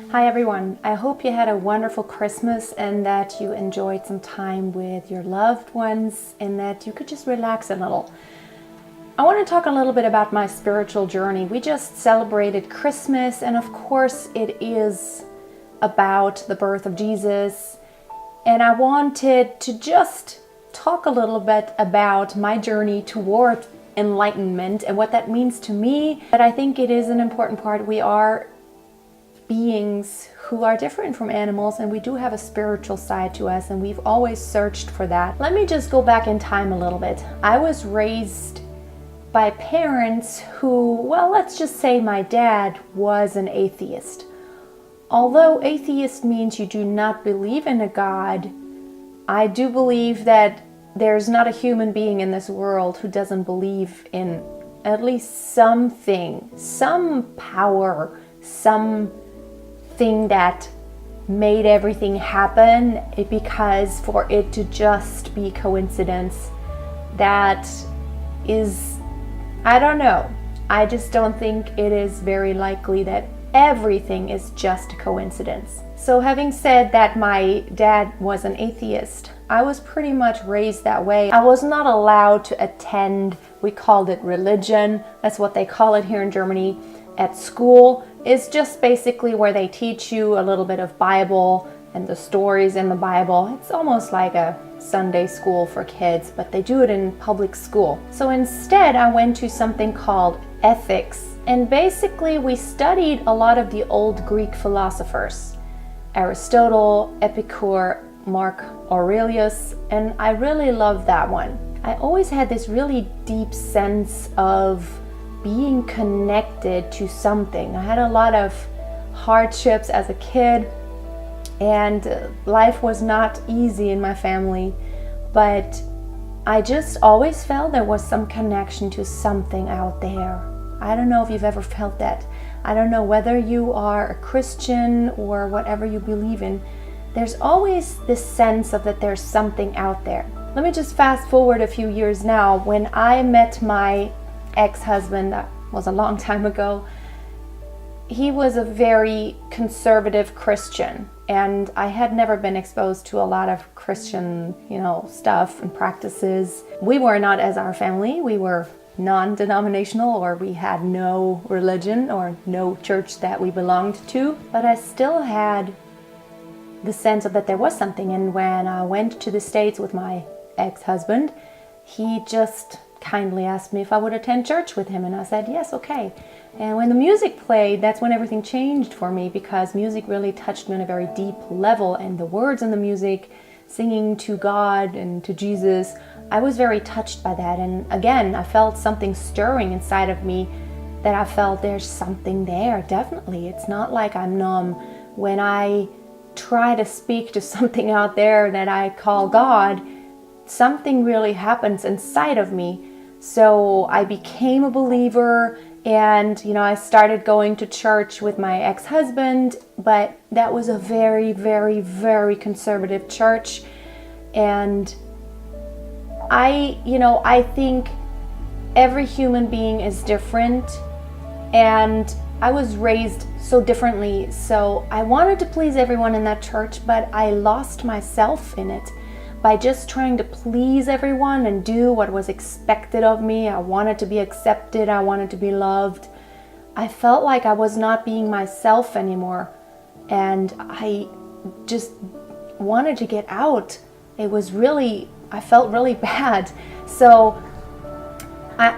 Hi everyone, I hope you had a wonderful Christmas and that you enjoyed some time with your loved ones and that you could just relax a little. I want to talk a little bit about my spiritual journey. We just celebrated Christmas and of course it is about the birth of Jesus, and I wanted to just talk a little bit about my journey toward enlightenment and what that means to me. But I think it is an important part. We are beings who are different from animals, and we do have a spiritual side to us, and we've always searched for that. Let me just go back in time a little bit. I was raised by parents who, well, let's just say my dad was an atheist. Although atheist means you do not believe in a God, I do believe that there's not a human being in this world who doesn't believe in at least something, some power, something that made everything happen, because for it to just be coincidence, that is, I don't know. I just don't think it is very likely that everything is just a coincidence. So having said that my dad was an atheist, I was pretty much raised that way. I was not allowed to attend, we called it religion, that's what they call it here in Germany, at school. It's just basically where they teach you a little bit of Bible and the stories in the Bible. It's almost like a Sunday school for kids, but they do it in public school. So instead I went to something called ethics, and basically we studied a lot of the old Greek philosophers, Aristotle, Epicure, Mark Aurelius, and I really loved that one. I always had this really deep sense of being connected to something. I had a lot of hardships as a kid, and life was not easy in my family, but I just always felt there was some connection to something out there. I don't know if you've ever felt that. I don't know whether you are a Christian or whatever you believe in. There's always this sense of that there's something out there. Let me just fast forward a few years now. When I met my ex-husband, that was a long time ago, he was a very conservative Christian, and I had never been exposed to a lot of Christian, stuff and practices. We were not as our family. We were non-denominational, or we had no religion or no church that we belonged to, but I still had the sense of that there was something. And when I went to the States with my ex-husband, he just kindly asked me if I would attend church with him, and I said yes, okay. And when the music played, that's when everything changed for me, because music really touched me on a very deep level, and the words in the music, singing to God and to Jesus, I was very touched by that. And again, I felt something stirring inside of me, that I felt there's something there, definitely. It's not like I'm numb. When I try to speak to something out there that I call God, something really happens inside of me. So I became a believer, and I started going to church with my ex-husband, but that was a very, very, very conservative church. And I think every human being is different, and I was raised so differently. So I wanted to please everyone in that church, but I lost myself in it by just trying to please everyone and do what was expected of me. I wanted to be accepted. I wanted to be loved. I felt like I was not being myself anymore, and I just wanted to get out. I felt really bad. So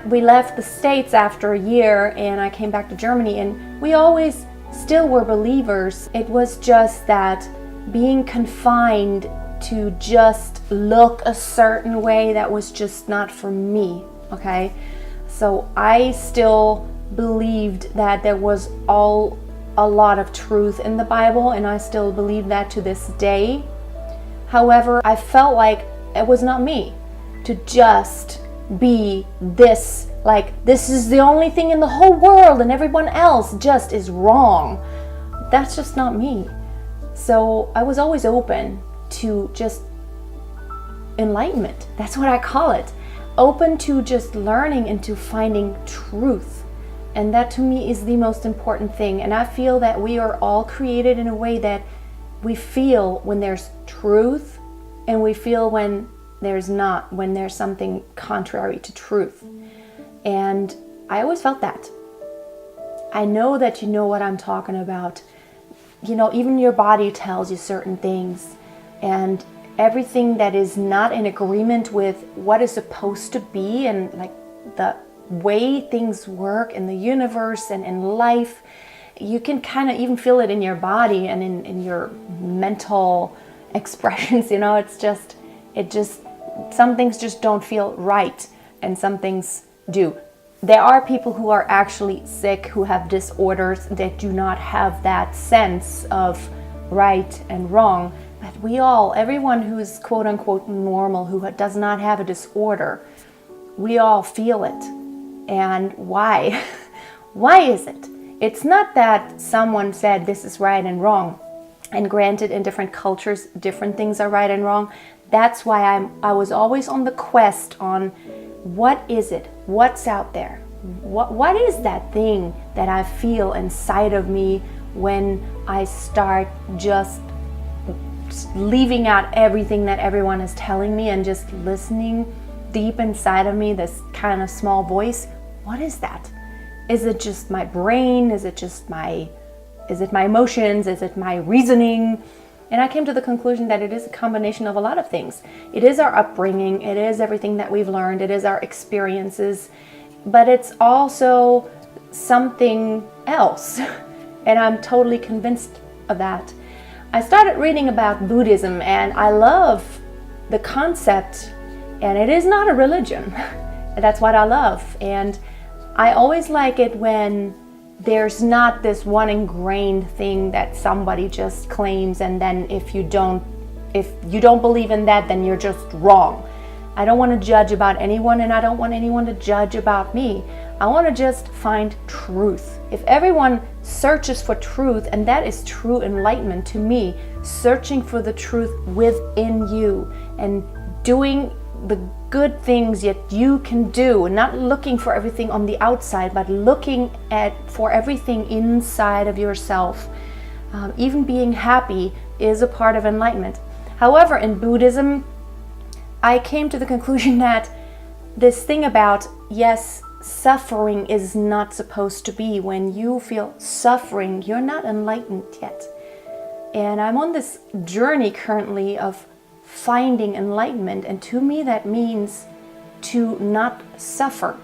we left the States after a year, and I came back to Germany, and we always still were believers. It was just that being confined to just look a certain way, that was just not for me, okay? So I still believed that there was a lot of truth in the Bible, and I still believe that to this day. However, I felt like it was not me to just be this, like this is the only thing in the whole world and everyone else just is wrong. That's just not me. So I was always open to just enlightenment. That's what I call it. Open to just learning and to finding truth. And that to me is the most important thing. And I feel that we are all created in a way that we feel when there's truth, and we feel when there's not, when there's something contrary to truth. And I always felt that. I know that you know what I'm talking about. You know, even your body tells you certain things, and everything that is not in agreement with what is supposed to be, and like the way things work in the universe and in life, you can kind of even feel it in your body and in your mental expressions. You know, some things just don't feel right, and some things do. There are people who are actually sick, who have disorders that do not have that sense of right and wrong. But everyone who's quote unquote normal, who does not have a disorder, we all feel it. And why? Why is it? It's not that someone said this is right and wrong. And granted, in different cultures, different things are right and wrong. That's why I was always on the quest on what is it? What's out there? What is that thing that I feel inside of me when I start just leaving out everything that everyone is telling me and just listening deep inside of me, this kind of small voice? What is that? Is it just my brain? Is it my emotions? Is it my reasoning? And I came to the conclusion that it is a combination of a lot of things. It is our upbringing. It is everything that we've learned. It is our experiences. But it's also something else. And I'm totally convinced of that. I started reading about Buddhism, and I love the concept. And it is not a religion. And that's what I love. And I always like it when there's not this one ingrained thing that somebody just claims, and then if you don't believe in that, then you're just wrong. I don't want to judge about anyone, and I don't want anyone to judge about me. I want to just find truth. If everyone searches for truth, and that is true enlightenment to me, searching for the truth within you and doing the good things that you can do, and not looking for everything on the outside, but looking for everything inside of yourself. Even being happy is a part of enlightenment. However, in Buddhism, I came to the conclusion that this thing about, yes, suffering is not supposed to be. When you feel suffering, you're not enlightened yet. And I'm on this journey currently of finding enlightenment, and to me that means to not suffer.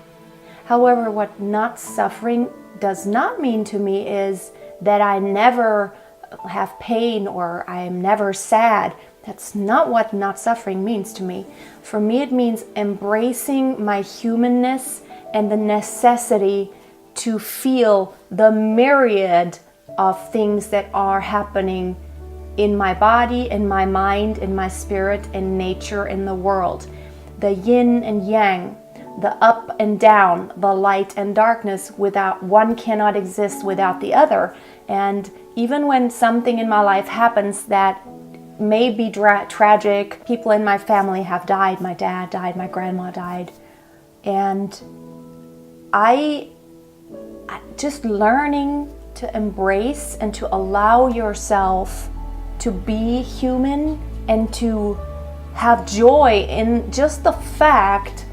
However, what not suffering does not mean to me is that I never have pain or I am never sad. That's not what not suffering means to me. For me, it means embracing my humanness and the necessity to feel the myriad of things that are happening in my body, in my mind, in my spirit, in nature, in the world. The yin and yang, the up and down, the light and darkness, without one cannot exist without the other. And even when something in my life happens that may be tragic, people in my family have died. My dad died, my grandma died. And I just learning to embrace and to allow yourself to be human and to have joy in just the fact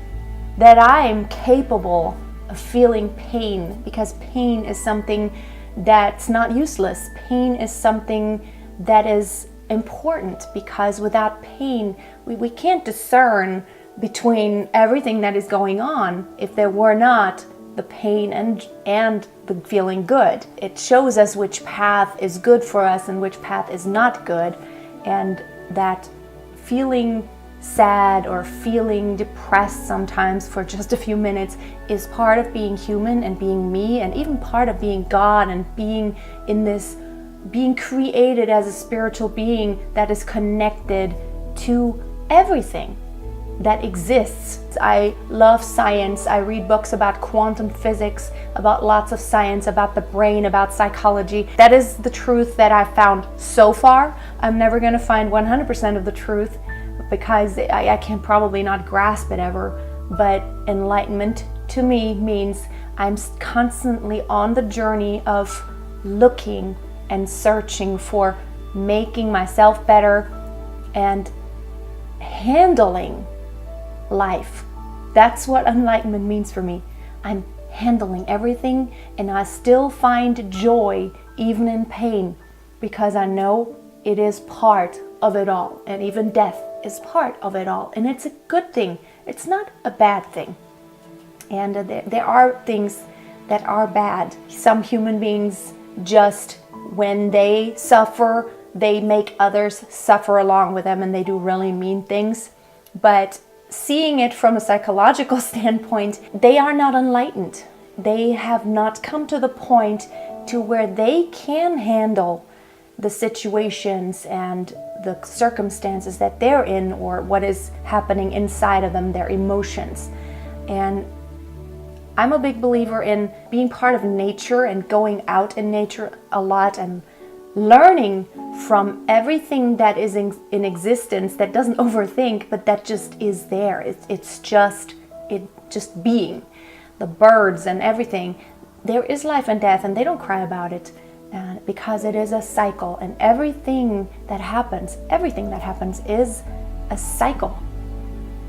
that I am capable of feeling pain, because pain is something that's not useless. Pain is something that is important, because without pain, we can't discern between everything that is going on if there were not the pain and the feeling good. It shows us which path is good for us and which path is not good, and that feeling sad or feeling depressed sometimes for just a few minutes is part of being human and being me, and even part of being God and being created as a spiritual being that is connected to everything that exists. I love science. I read books about quantum physics, about lots of science, about the brain, about psychology. That is the truth that I've found so far. I'm never going to find 100% of the truth, because I can probably not grasp it ever. But enlightenment to me means I'm constantly on the journey of looking and searching for making myself better and handling life. That's what enlightenment means for me. I'm handling everything, and I still find joy even in pain, because I know it is part of it all, and even death is part of it all, and it's a good thing. It's not a bad thing. And there are things that are bad. Some human beings, just when they suffer, they make others suffer along with them, and they do really mean things. But seeing it from a psychological standpoint, they are not enlightened. They have not come to the point to where they can handle the situations and the circumstances that they're in, or what is happening inside of them, their emotions. And I'm a big believer in being part of nature and going out in nature a lot and learning from everything that is in existence, that doesn't overthink, but that just is there. It's just being. The birds and everything. There is life and death, and they don't cry about it, because it is a cycle. And everything that happens is a cycle.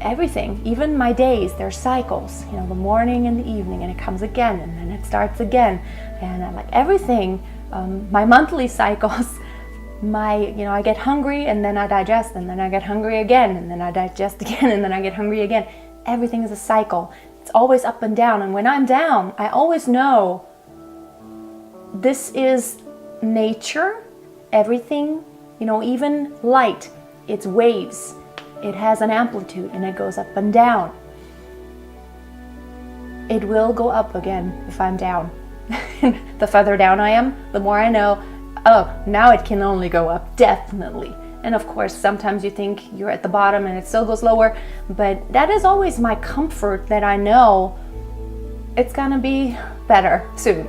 Everything, even my days, they're cycles. You know, the morning and the evening, and it comes again, and then it starts again. And I like everything. My monthly cycles, I get hungry, and then I digest, and then I get hungry again, and then I digest again, and then I get hungry again. Everything is a cycle. It's always up and down. And when I'm down, I always know this is nature. Everything, even light, it's waves. It has an amplitude, and it goes up and down. It will go up again if I'm down. The further down I am, the more I know, now it can only go up, definitely. And of course, sometimes you think you're at the bottom and it still goes lower, but that is always my comfort, that I know it's gonna be better soon.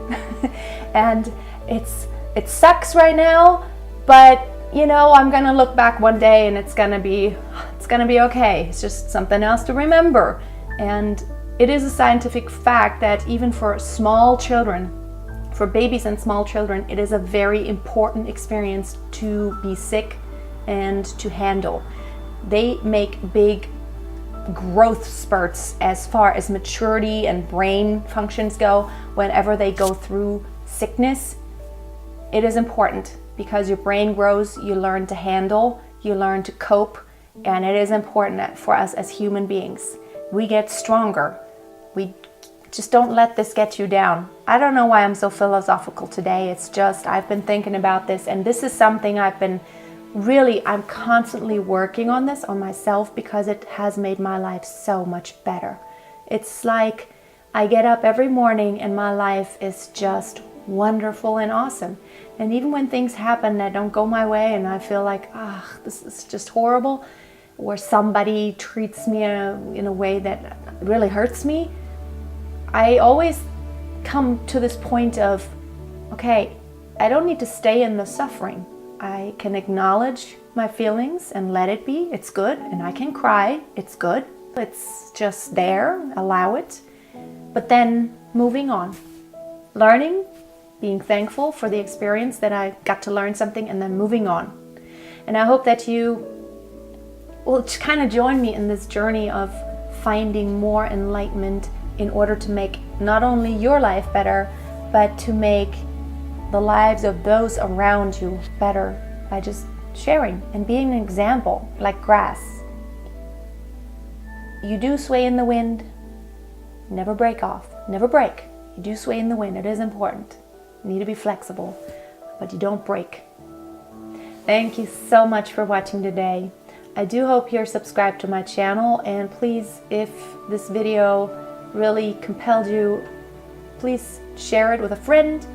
And it sucks right now, but I'm gonna look back one day, and it's gonna be okay. It's just something else to remember. And it is a scientific fact that even for small children, for babies and small children, it is a very important experience to be sick and to handle. They make big growth spurts as far as maturity and brain functions go whenever they go through sickness. It is important because your brain grows, you learn to handle, you learn to cope, and it is important for us as human beings. We get stronger. We just don't let this get you down. I don't know why I'm so philosophical today. It's just I've been thinking about this, and this is something I'm constantly working on this on myself, because it has made my life so much better. It's like I get up every morning and my life is just wonderful and awesome. And even when things happen that don't go my way, and I feel like, this is just horrible, or somebody treats me in a way that really hurts me, I always come to this point of, okay, I don't need to stay in the suffering. I can acknowledge my feelings and let it be. It's good. And I can cry. It's good. It's just there. Allow it. But then moving on. Learning, being thankful for the experience that I got to learn something, and then moving on. And I hope that you will kind of join me in this journey of finding more enlightenment in order to make not only your life better, but to make the lives of those around you better by just sharing and being an example, like grass. You do sway in the wind, never break off, never break. You do sway in the wind, it is important. You need to be flexible, but you don't break. Thank you so much for watching today. I do hope you're subscribed to my channel, and please, if this video really compelled you, please share it with a friend,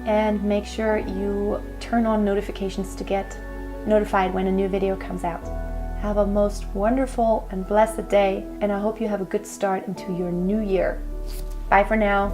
and make sure you turn on notifications to get notified when a new video comes out. Have a most wonderful and blessed day, and I hope you have a good start into your new year. Bye for now.